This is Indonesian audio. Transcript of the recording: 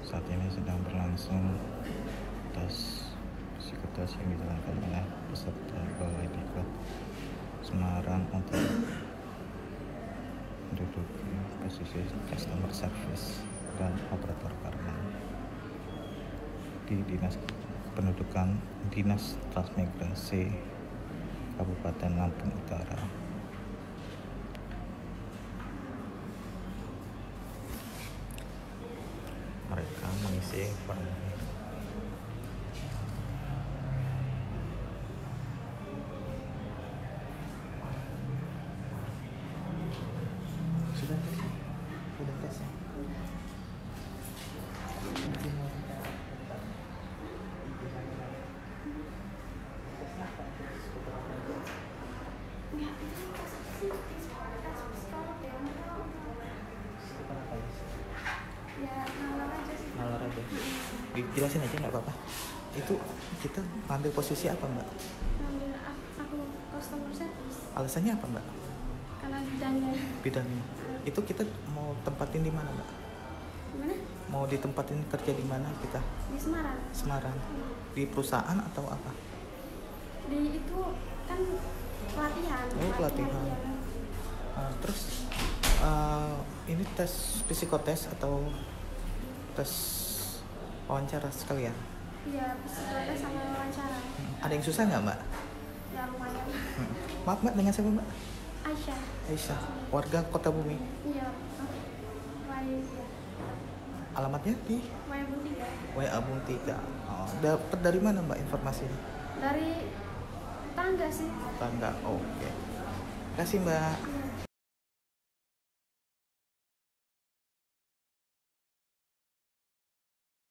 Saat ini sedang berlangsung tes psikotes yang dijalankan oleh peserta Balai Diklat Semarang untuk menduduki posisi customer service dan operator karma di Dinas Kependudukan Dinas Transmigrasi Kabupaten Lampung Utara. Mereka mengisi formulir. Sudah tes ya? Sudah tes ya? Nalar aja. Dijelasin aja nggak apa-apa. Itu kita ngambil posisi apa mbak? Ngambil aku customer service. Alasannya apa mbak? Karena bidangnya. Bidangnya. Itu kita mau tempatin di mana mbak? Gimana? Mau ditempatin kerja di mana kita? Di Semarang. Semarang. Di perusahaan atau apa? Di itu kan pelatihan. Oh pelatihan. Terus ini tes psikotes atau tes wawancara sekalian? Iya, psikotes sama wawancara. Ada yang susah nggak mbak? Ya lumayan. Maaf mbak, dengan siapa mbak? Aisyah. Aisyah, warga Kota Bumi. Iya. Alamatnya di Wayabun 3. WA Bung 3. Oh, dapat dari mana mbak informasinya? Dari tangga sih. Tangga. Oke. Terima kasih mbak.